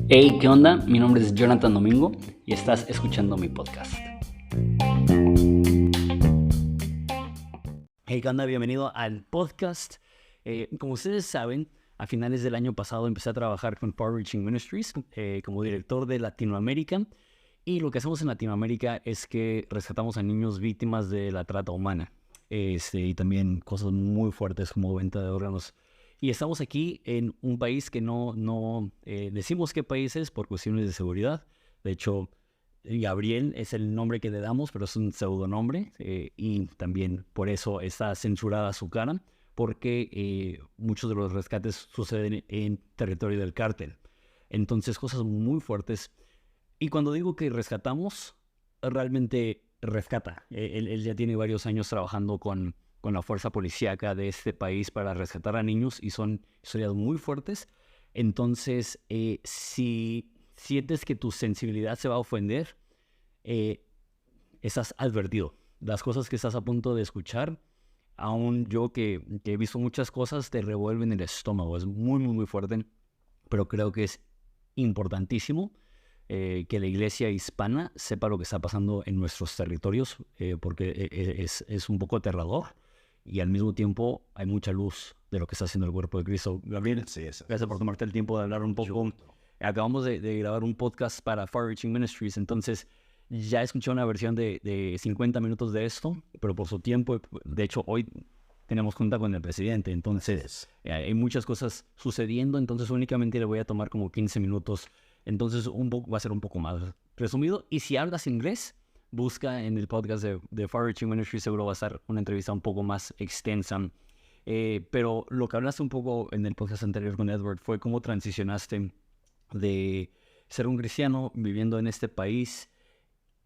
Hey, ¿qué onda? Mi nombre es Jonathan Domingo y estás escuchando mi podcast. Hey, ¿qué onda? Bienvenido al podcast. Como ustedes saben, a finales del año pasado empecé a trabajar con Far Reaching Ministries como director de Latinoamérica. Y lo que hacemos en Latinoamérica es que rescatamos a niños víctimas de la trata humana. Y también cosas muy fuertes como venta de órganos. Y estamos aquí en un país que no decimos qué país es por cuestiones de seguridad. De hecho, Gabriel es el nombre que le damos, pero es un pseudonombre. Y también por eso está censurada su cara, porque muchos de los rescates suceden en territorio del cártel. Entonces, cosas muy fuertes. Y cuando digo que rescatamos, realmente rescata. Él ya tiene varios años trabajando con la fuerza policíaca de este país para rescatar a niños y son historias muy fuertes. Entonces, si sientes que tu sensibilidad se va a ofender, estás advertido. Las cosas que estás a punto de escuchar, aún yo que he visto muchas cosas, te revuelven el estómago. Es muy, muy, muy fuerte, pero creo que es importantísimo que la iglesia hispana sepa lo que está pasando en nuestros territorios, porque es un poco aterrador y al mismo tiempo hay mucha luz de lo que está haciendo el cuerpo de Cristo. Gabriel, Sí, eso. gracias por tomarte el tiempo de hablar un poco. Acabamos de grabar un podcast para Far Reaching Ministries, entonces ya escuché una versión de 50 minutos de esto, pero por su tiempo, de hecho hoy tenemos junta con el presidente, entonces hay muchas cosas sucediendo, entonces únicamente le voy a tomar como 15 minutos. Entonces va a ser un poco más resumido. Y si hablas inglés, busca en el podcast de Far Reaching Ministry, seguro va a ser una entrevista un poco más extensa. Pero lo que hablaste un poco en el podcast anterior con Edward fue cómo transicionaste de ser un cristiano viviendo en este país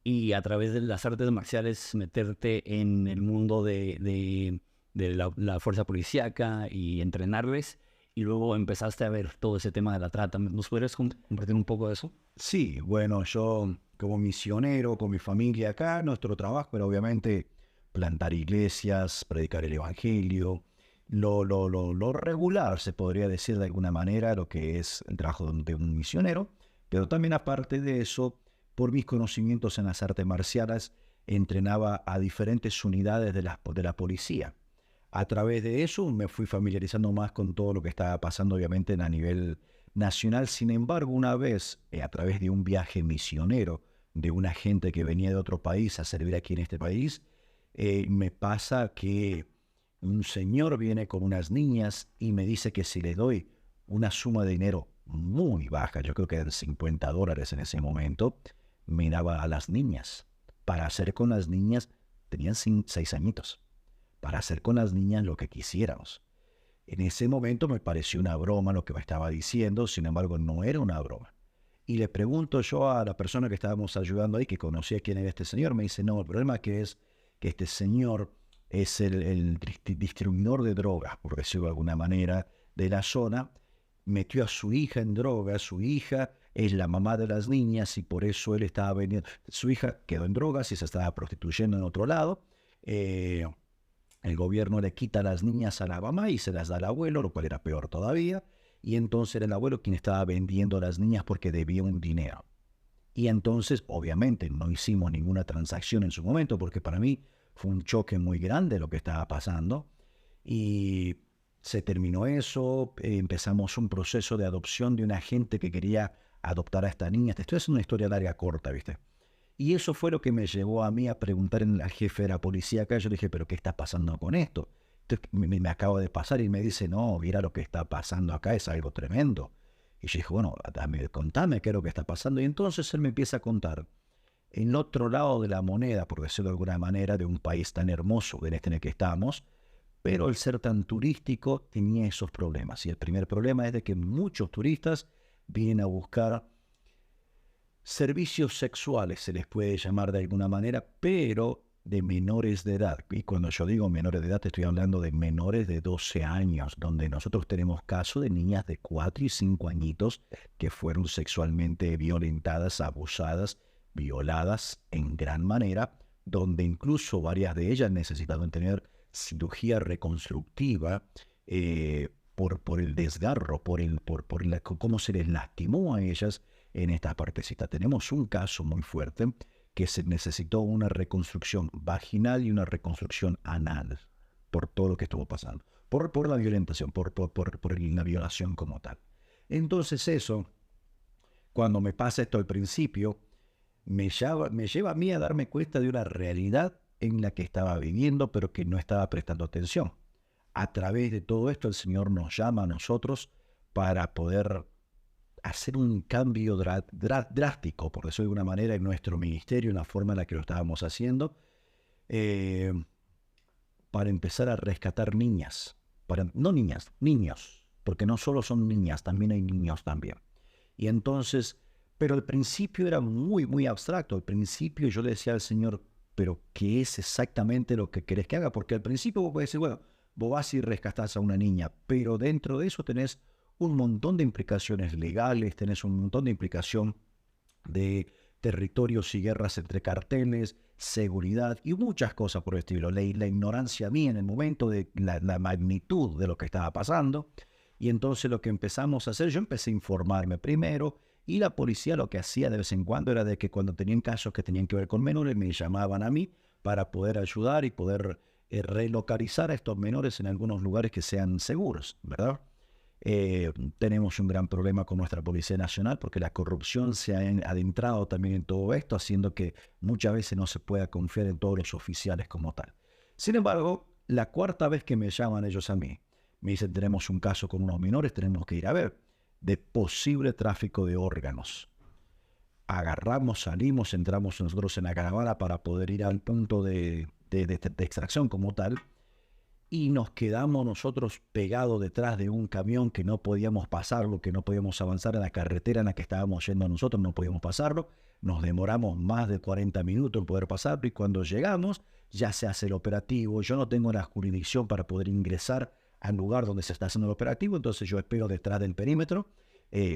y a través de las artes marciales meterte en el mundo de la fuerza policíaca y entrenarles. Y luego empezaste a ver todo ese tema de la trata. ¿Nos podrías compartir un poco de eso? Sí, bueno, yo como misionero con mi familia acá, nuestro trabajo era obviamente plantar iglesias, predicar el evangelio, lo regular, se podría decir de alguna manera, lo que es el trabajo de un misionero, pero también aparte de eso, por mis conocimientos en las artes marciales, entrenaba a diferentes unidades de la policía. A través de eso me fui familiarizando más con todo lo que estaba pasando, obviamente, a nivel nacional. Sin embargo, una vez, a través de un viaje misionero de una gente que venía de otro país a servir aquí en este país, me pasa que un señor viene con unas niñas y me dice que si le doy una suma de dinero muy baja, yo creo que eran $50 en ese momento, me daba a las niñas. Para hacer con las niñas, tenían 6 añitos, para hacer con las niñas lo que quisiéramos. En ese momento me pareció una broma lo que me estaba diciendo, sin embargo no era una broma. Y le pregunto yo a la persona que estábamos ayudando ahí, que conocía quién era este señor, me dice, no, el problema que es que este señor es el distribuidor de drogas, por decirlo de alguna manera, de la zona, metió a su hija en drogas, su hija es la mamá de las niñas y por eso él estaba vendiendo, su hija quedó en drogas y se estaba prostituyendo en otro lado. El gobierno le quita a las niñas a la mamá y se las da al abuelo, lo cual era peor todavía. Y entonces era el abuelo quien estaba vendiendo a las niñas porque debía un dinero. Y entonces, obviamente, no hicimos ninguna transacción en su momento porque para mí fue un choque muy grande lo que estaba pasando. Y se terminó eso, empezamos un proceso de adopción de una gente que quería adoptar a esta niña. Te estoy haciendo una historia larga corta, ¿viste? Y eso fue lo que me llevó a mí a preguntar al jefe de la policía acá. Yo le dije, ¿pero qué está pasando con esto? Entonces, me acaba de pasar y me dice, no, mira lo que está pasando acá, es algo tremendo. Y yo dije, bueno, contame qué es lo que está pasando. Y entonces él me empieza a contar, en el otro lado de la moneda, por decirlo de alguna manera, de un país tan hermoso en este en el que estamos, pero el ser tan turístico tenía esos problemas. Y el primer problema es de que muchos turistas vienen a buscar servicios sexuales, se les puede llamar de alguna manera, pero de menores de edad. Y cuando yo digo menores de edad, te estoy hablando de menores de 12 años, donde nosotros tenemos casos de niñas de 4 y 5 añitos que fueron sexualmente violentadas, abusadas, violadas en gran manera, donde incluso varias de ellas necesitaban tener cirugía reconstructiva, por el desgarro, cómo se les lastimó a ellas en esta partecita. Tenemos un caso muy fuerte que se necesitó una reconstrucción vaginal y una reconstrucción anal por todo lo que estuvo pasando, por la violentación, por la violación como tal. Entonces eso, cuando me pasa esto al principio, me lleva a mí a darme cuenta de una realidad en la que estaba viviendo, pero que no estaba prestando atención. A través de todo esto, el Señor nos llama a nosotros para poder hacer un cambio drástico, por decirlo de alguna manera, en nuestro ministerio, en la forma en la que lo estábamos haciendo, eh, para empezar a rescatar niñas. No niñas, niños, porque no solo son niñas, también hay niños también. Y entonces, pero al principio era muy, muy abstracto. Al principio yo le decía al Señor, pero ¿qué es exactamente lo que querés que haga? Porque al principio vos podés decir, bueno, vos vas y rescatás a una niña, pero dentro de eso tenés un montón de implicaciones legales, tenés un montón de implicación de territorios y guerras entre carteles, seguridad y muchas cosas por el estilo. La ignorancia mía en el momento de la magnitud de lo que estaba pasando. Y entonces lo que empezamos a hacer, yo empecé a informarme primero, y la policía lo que hacía de vez en cuando era de que cuando tenían casos que tenían que ver con menores, me llamaban a mí para poder ayudar y poder relocalizar a estos menores en algunos lugares que sean seguros, ¿verdad? Tenemos un gran problema con nuestra Policía Nacional porque la corrupción se ha adentrado también en todo esto, haciendo que muchas veces no se pueda confiar en todos los oficiales como tal. Sin embargo, la cuarta vez que me llaman ellos a mí, me dicen, tenemos un caso con unos menores, tenemos que ir a ver, de posible tráfico de órganos. Agarramos, salimos, entramos nosotros en la caravana para poder ir al punto de extracción como tal, y nos quedamos nosotros pegados detrás de un camión que no podíamos pasarlo, que no podíamos avanzar en la carretera en la que estábamos yendo nosotros, no podíamos pasarlo. Nos demoramos más de 40 minutos en poder pasarlo, y cuando llegamos ya se hace el operativo. Yo no tengo la jurisdicción para poder ingresar al lugar donde se está haciendo el operativo, entonces yo espero detrás del perímetro.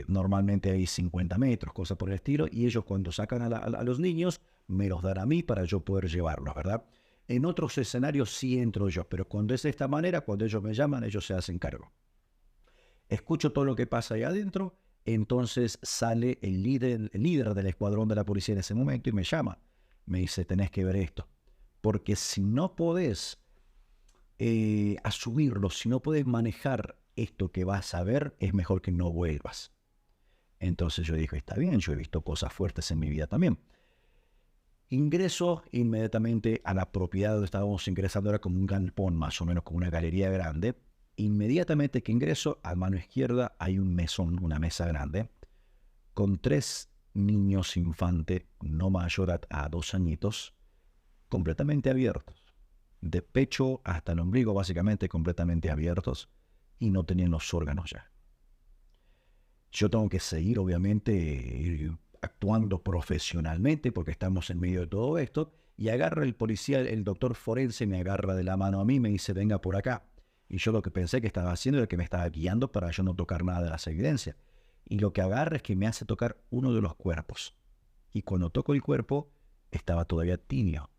Normalmente hay 50 metros, cosas por el estilo, y ellos cuando sacan a los niños me los dan a mí para yo poder llevarlos, ¿verdad? En otros escenarios sí entro yo, pero cuando es de esta manera, cuando ellos me llaman, ellos se hacen cargo. Escucho todo lo que pasa ahí adentro, entonces sale el líder del escuadrón de la policía en ese momento y me llama. Me dice, tenés que ver esto, porque si no podés asumirlo, si no podés manejar esto que vas a ver, es mejor que no vuelvas. Entonces yo dije, está bien, yo he visto cosas fuertes en mi vida también. Ingreso inmediatamente a la propiedad donde estábamos ingresando, era como un galpón, más o menos como una galería grande. Inmediatamente que ingreso, a mano izquierda hay un mesón, una mesa grande, con 3 niños infantes, no mayor a 2 añitos, completamente abiertos, de pecho hasta el ombligo, básicamente completamente abiertos, y no tenían los órganos ya. Yo tengo que seguir, obviamente, actuando profesionalmente porque estamos en medio de todo esto, y agarra el policía, el doctor forense me agarra de la mano a mí y me dice, venga por acá. Y yo lo que pensé que estaba haciendo era que me estaba guiando para yo no tocar nada de las evidencias. Y lo que agarra es que me hace tocar uno de los cuerpos. Y cuando toco el cuerpo, estaba todavía tibio.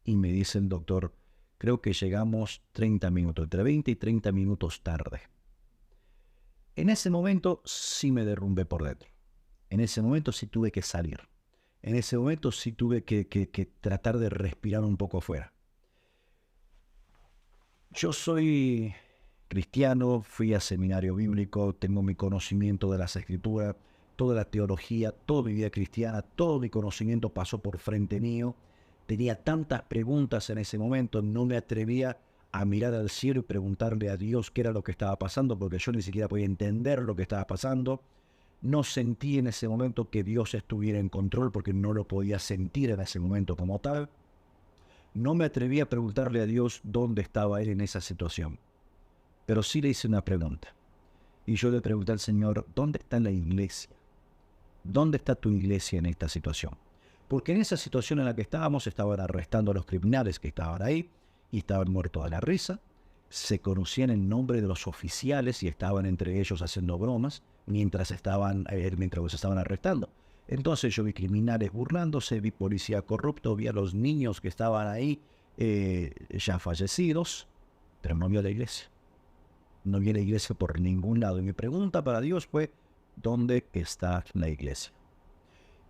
Y me dice el doctor, creo que llegamos 30 minutos, entre 20 y 30 minutos tarde. En ese momento sí me derrumbé por dentro. En ese momento sí tuve que salir. En ese momento sí tuve que tratar de respirar un poco afuera. Yo soy cristiano, fui a seminario bíblico, tengo mi conocimiento de las escrituras, toda la teología, toda mi vida cristiana, todo mi conocimiento pasó por frente mío. Tenía tantas preguntas en ese momento, no me atrevía a mirar al cielo y preguntarle a Dios qué era lo que estaba pasando, porque yo ni siquiera podía entender lo que estaba pasando. No sentí en ese momento que Dios estuviera en control, porque no lo podía sentir en ese momento como tal. No me atreví a preguntarle a Dios dónde estaba Él en esa situación. Pero sí le hice una pregunta. Y yo le pregunté al Señor, ¿dónde está la iglesia? ¿Dónde está tu iglesia en esta situación? Porque en esa situación en la que estábamos, estaban arrestando a los criminales que estaban ahí y estaban muertos a la risa. Se conocían el nombre de los oficiales y estaban entre ellos haciendo bromas mientras los estaban arrestando. Entonces yo vi criminales burlándose, vi policía corrupto, vi a los niños que estaban ahí ya fallecidos, pero no vi a la iglesia. no vi la iglesia por ningún lado. Y mi pregunta para Dios fue, ¿dónde está la iglesia?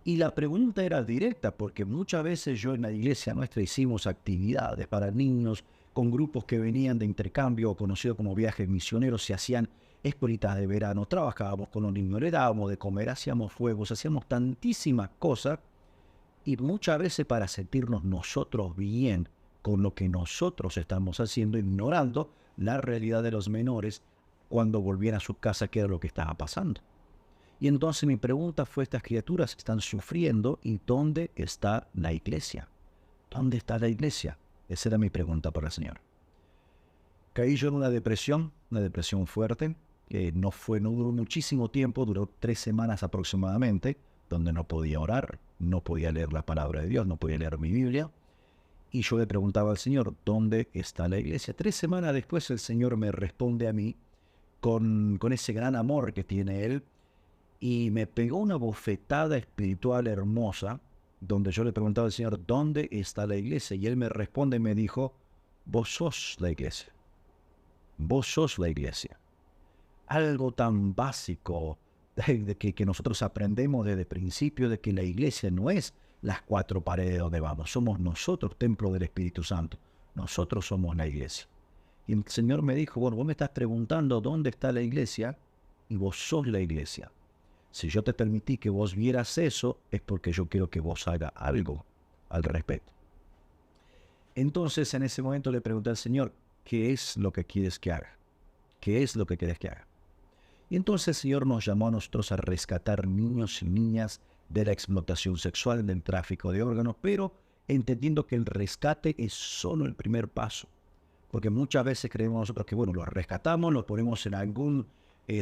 Y la pregunta era directa, porque muchas veces yo en la iglesia nuestra hicimos actividades para niños con grupos que venían de intercambio, conocidos como viajes misioneros, se hacían escuelitas de verano, trabajábamos con los niños, le dábamos de comer, hacíamos fuegos, hacíamos tantísimas cosas, y muchas veces para sentirnos nosotros bien con lo que nosotros estamos haciendo, ignorando la realidad de los menores cuando volvían a su casa, qué era lo que estaba pasando. Y entonces mi pregunta fue, estas criaturas están sufriendo, ¿y dónde está la iglesia? ¿Dónde está la iglesia? Esa era mi pregunta para el Señor. Caí yo en una depresión fuerte, que no duró muchísimo tiempo, duró 3 semanas aproximadamente, donde no podía orar, no podía leer la palabra de Dios, no podía leer mi Biblia. Y yo le preguntaba al Señor, ¿dónde está la iglesia? 3 semanas después el Señor me responde a mí con ese gran amor que tiene Él, y me pegó una bofetada espiritual hermosa, donde yo le preguntaba al Señor, ¿dónde está la iglesia? Y Él me responde y me dijo, vos sos la iglesia. Vos sos la iglesia. Algo tan básico que nosotros aprendemos desde el principio, de que la iglesia no es las 4 paredes donde vamos. Somos nosotros, templo del Espíritu Santo. Nosotros somos la iglesia. Y el Señor me dijo, bueno, vos me estás preguntando dónde está la iglesia, y vos sos la iglesia. Si yo te permití que vos vieras eso, es porque yo quiero que vos hagas algo al respecto. Entonces, en ese momento le pregunté al Señor, ¿qué es lo que quieres que haga? ¿Qué es lo que quieres que haga? Y entonces el Señor nos llamó a nosotros a rescatar niños y niñas de la explotación sexual, del tráfico de órganos, pero entendiendo que el rescate es solo el primer paso. Porque muchas veces creemos nosotros que, bueno, los rescatamos, los ponemos en algún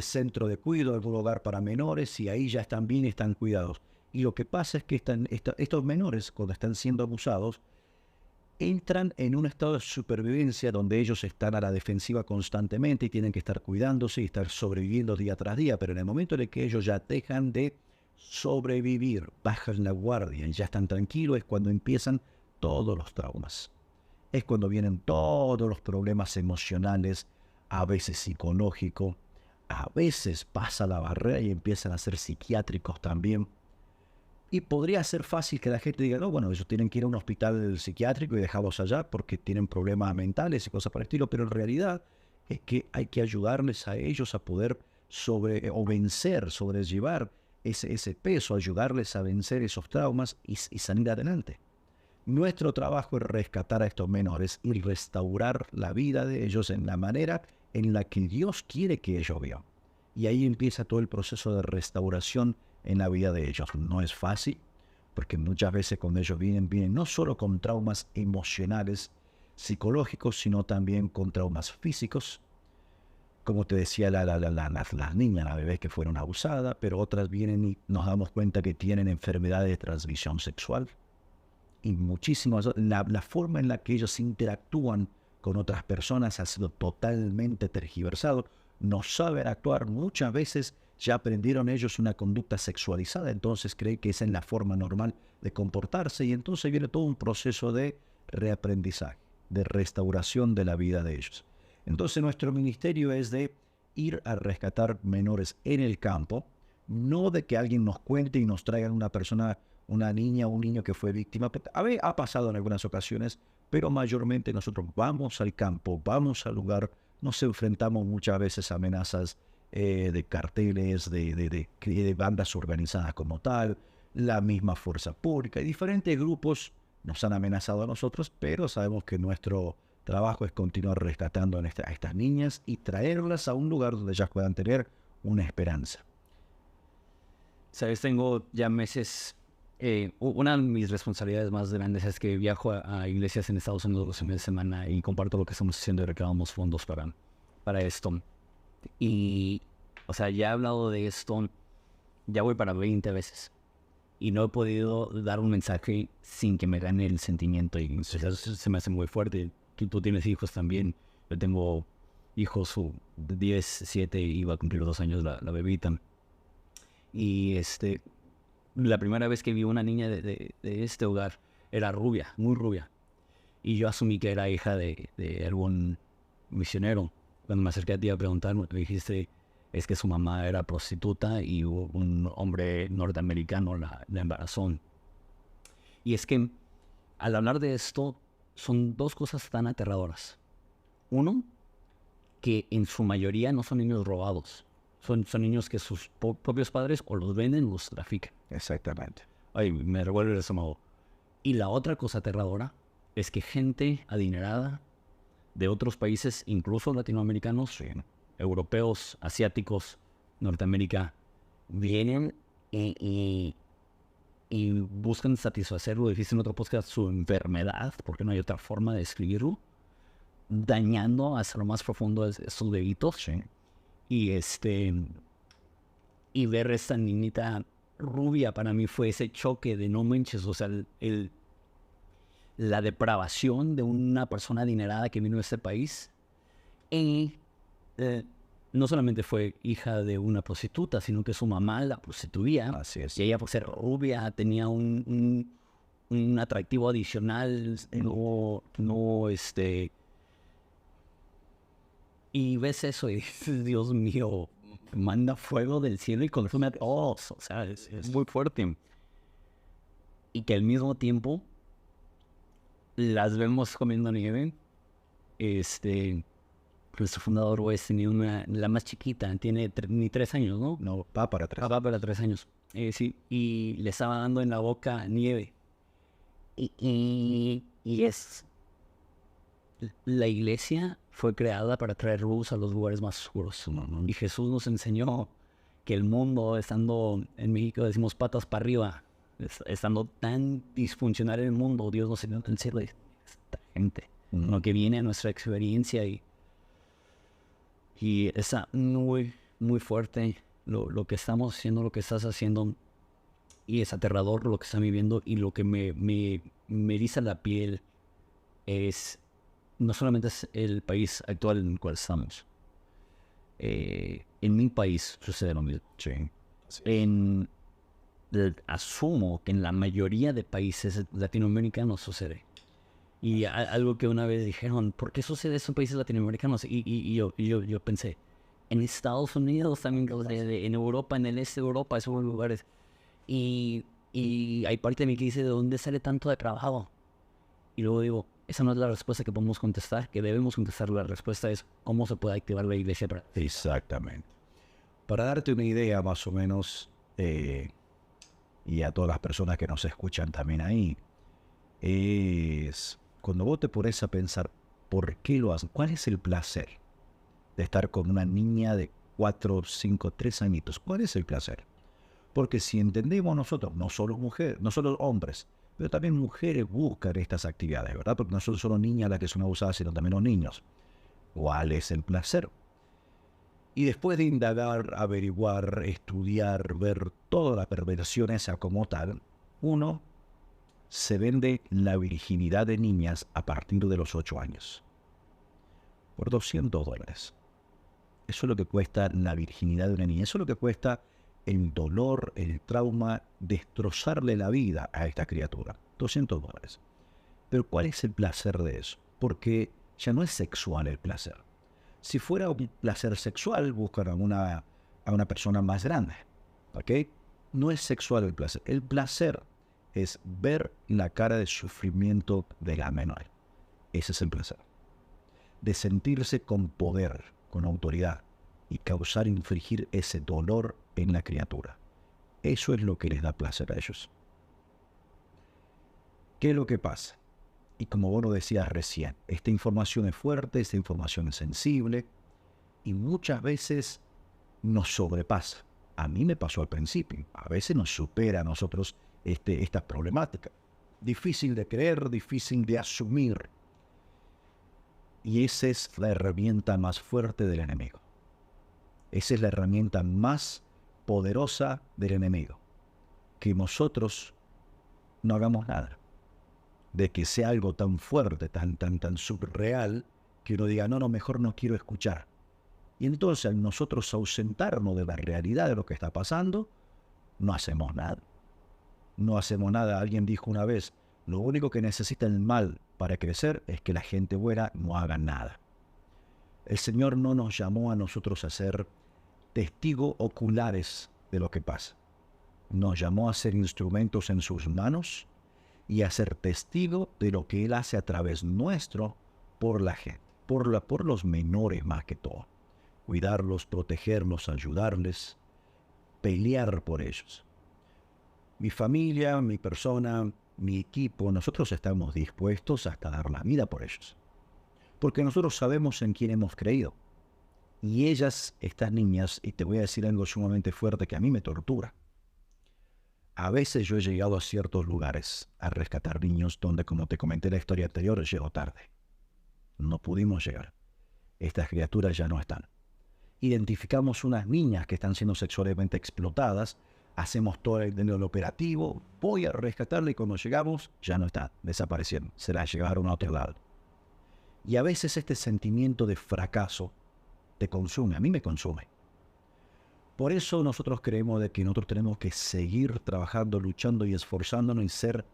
centro de cuidado, algún hogar para menores, y ahí ya están bien, están cuidados. Y lo que pasa es que estos menores, cuando están siendo abusados, entran en un estado de supervivencia donde ellos están a la defensiva constantemente y tienen que estar cuidándose y estar sobreviviendo día tras día. Pero en el momento en el que ellos ya dejan de sobrevivir, bajan la guardia y ya están tranquilos, es cuando empiezan todos los traumas. Es cuando vienen todos los problemas emocionales, a veces psicológicos, a veces pasa la barrera y empiezan a ser psiquiátricos también. Y podría ser fácil que la gente diga, no, bueno, ellos tienen que ir a un hospital psiquiátrico y dejarlos allá porque tienen problemas mentales y cosas por el estilo, pero en realidad es que hay que ayudarles a ellos a poder vencer, sobrellevar ese peso, ayudarles a vencer esos traumas y salir adelante. Nuestro trabajo es rescatar a estos menores y restaurar la vida de ellos en la manera en la que Dios quiere que ellos vivan. Y ahí empieza todo el proceso de restauración en la vida de ellos. No es fácil, porque muchas veces cuando ellos vienen no solo con traumas emocionales, psicológicos, sino también con traumas físicos. Como te decía, las niñas, las bebés que fueron abusadas, pero otras vienen y nos damos cuenta que tienen enfermedades de transmisión sexual. Y muchísimas, la forma en la que ellos interactúan con otras personas ha sido totalmente tergiversado. No saben actuar, muchas veces ya aprendieron ellos una conducta sexualizada, entonces creen que esa es la forma normal de comportarse, y entonces viene todo un proceso de reaprendizaje, de restauración de la vida de ellos. Entonces nuestro ministerio es de ir a rescatar menores en el campo, no de que alguien nos cuente y nos traigan una persona, una niña o un niño que fue víctima. Ha pasado en algunas ocasiones, pero mayormente nosotros vamos al campo, vamos al lugar, nos enfrentamos muchas veces a amenazas de carteles, de bandas organizadas como tal, la misma fuerza pública y diferentes grupos nos han amenazado a nosotros, pero sabemos que nuestro trabajo es continuar rescatando a estas niñas y traerlas a un lugar donde ellas puedan tener una esperanza. Sabes, tengo ya meses. Una de mis responsabilidades más grandes es que viajo a iglesias en Estados Unidos los fines de semana y comparto lo que estamos haciendo y recaudamos fondos para esto. Y, o sea, ya he hablado de esto, ya voy para 20 veces. Y no he podido dar un mensaje sin que me gane el sentimiento. Y o sea, se me hace muy fuerte. Tú tienes hijos también. Yo tengo hijos de 10, 7, iba a cumplir 2 años la bebita. Y la primera vez que vi una niña de este hogar era rubia, muy rubia. Y yo asumí que era hija de algún misionero. cuando me acerqué a ti a preguntar, me dijiste, es que su mamá era prostituta y un hombre norteamericano la embarazó. Y es que al hablar de esto, son dos cosas tan aterradoras. Uno, que en su mayoría no son niños robados. Son niños que sus propios padres o los venden o los trafican. Exactamente. Ay, me revuelve el estómago. Y la otra cosa aterradora es que gente adinerada de otros países, incluso latinoamericanos, Sí. europeos, asiáticos, Norteamérica, vienen y buscan satisfacer, lo dijiste en otro podcast, su enfermedad, porque no hay otra forma de describirlo, dañando hasta lo más profundo de sus bebitos. Sí. Y ver esta niñita rubia para mí fue ese choque de no manches, o sea, la depravación de una persona adinerada que vino a este país. Y no solamente fue hija de una prostituta, sino que su mamá la prostituía. Así es. Y ella, por ser rubia, tenía un atractivo adicional. Y ves eso y dices, Dios mío, manda fuego del cielo y consume a todos. O sea, es muy fuerte. Y que al mismo tiempo las vemos comiendo nieve. Nuestro fundador Wes tenía la más chiquita, tiene ni 3 años, ¿no? No, va para atrás. Va para 3 años. Sí, y le estaba dando en la boca nieve. Y es... La iglesia fue creada para traer luz a los lugares más oscuros. Uh-huh. Y Jesús nos enseñó que el mundo, estando en México, decimos patas para arriba, estando tan disfuncional en el mundo, Dios nos enseñó a decirle esta gente, Uh-huh. lo que viene a nuestra experiencia y está muy, muy fuerte lo que estamos haciendo, lo que estás haciendo, y es aterrador lo que están viviendo, y lo que me eriza la piel es, no solamente es el país actual en el cual estamos. En mi país sucede lo mismo. Sí. Asumo que en la mayoría de países latinoamericanos sucede. Y algo que una vez dijeron, ¿por qué sucede eso en países latinoamericanos? Y yo pensé, en Estados Unidos también, en Europa, en el este de Europa, esos lugares. Y hay parte de mí que dice, ¿de dónde sale tanto de trabajo? Y luego digo, esa no es la respuesta que podemos contestar, que debemos contestar. La respuesta es cómo se puede activar la iglesia. Exactamente. Para darte una idea más o menos, y a todas las personas que nos escuchan también ahí, es cuando vos te pones a pensar por qué lo haces, cuál es el placer de estar con una niña de 4, 5, 3 añitos. ¿Cuál es el placer? Porque si entendemos nosotros, no solo mujeres, no solo hombres, pero también mujeres buscan estas actividades, ¿verdad? Porque no son solo niñas las que son abusadas, sino también los niños. ¿Cuál es el placer? Y después de indagar, averiguar, estudiar, ver toda la perversión esa como tal, uno se vende la virginidad de niñas a partir de los 8 años. Por $200. Eso es lo que cuesta la virginidad de una niña. Eso es lo que cuesta el dolor, el trauma, destrozarle la vida a esta criatura. $200. Pero ¿cuál es el placer de eso? Porque ya no es sexual el placer. Si fuera un placer sexual, buscan a una persona más grande. ¿Ok? No es sexual el placer. El placer es ver la cara de sufrimiento de la menor. Ese es el placer. De sentirse con poder, con autoridad, y causar, infligir ese dolor en la criatura. Eso es lo que les da placer a ellos. ¿Qué es lo que pasa? Y como vos lo decías recién, esta información es fuerte, esta información es sensible, y muchas veces nos sobrepasa. A mí me pasó al principio. A veces nos supera a nosotros esta problemática. Difícil de creer, difícil de asumir. Y esa es la herramienta más fuerte del enemigo. Esa es la herramienta más poderosa del enemigo. Que nosotros no hagamos nada. De que sea algo tan fuerte, tan surreal, que uno diga, no, mejor no quiero escuchar. Y entonces al nosotros ausentarnos de la realidad de lo que está pasando, no hacemos nada. No hacemos nada. Alguien dijo una vez, lo único que necesita el mal para crecer es que la gente buena no haga nada. El Señor no nos llamó a nosotros a ser testigos oculares de lo que pasa. Nos llamó a ser instrumentos en sus manos y a ser testigo de lo que Él hace a través nuestro por la gente, por los menores más que todo. Cuidarlos, protegerlos, ayudarles, pelear por ellos. Mi familia, mi persona, mi equipo, nosotros estamos dispuestos hasta dar la vida por ellos. Porque nosotros sabemos en quién hemos creído. Y ellas, estas niñas, y te voy a decir algo sumamente fuerte que a mí me tortura. A veces yo he llegado a ciertos lugares a rescatar niños donde, como te comenté en la historia anterior, llego tarde. No pudimos llegar. Estas criaturas ya no están. Identificamos unas niñas que están siendo sexualmente explotadas, hacemos todo el operativo, voy a rescatarla y cuando llegamos ya no está, desaparecieron, se la llevaron a otro lado. Y a veces este sentimiento de fracaso te consume, a mí me consume. Por eso nosotros creemos de que nosotros tenemos que seguir trabajando, luchando y esforzándonos y ser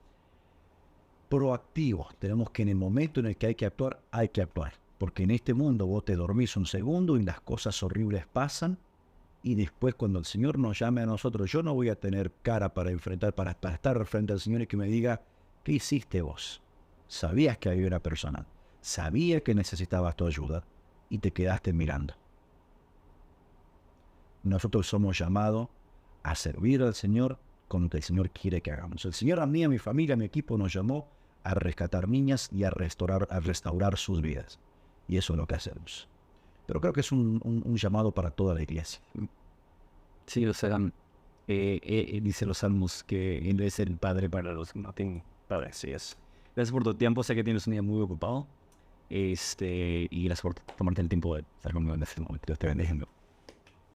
proactivos. Tenemos que en el momento en el que hay que actuar, hay que actuar. Porque en este mundo vos te dormís un segundo y las cosas horribles pasan. Y después cuando el Señor nos llame a nosotros, yo no voy a tener cara para enfrentar, para estar frente al Señor y que me diga, ¿qué hiciste vos? Sabías que había una persona, sabías que necesitabas tu ayuda y te quedaste mirando. Nosotros somos llamados a servir al Señor con lo que el Señor quiere que hagamos. El Señor a mí, a mi familia, a mi equipo nos llamó a rescatar niñas y a restaurar sus vidas. Y eso es lo que hacemos. Pero creo que es un llamado para toda la iglesia. Sí, o sea, dice los salmos que Él es el Padre para los que no tienen padre. Así es. Gracias por tu tiempo, sé que tienes un día muy ocupado. Y gracias por tomarte el tiempo de estar conmigo en este momento. Dios te bendiga.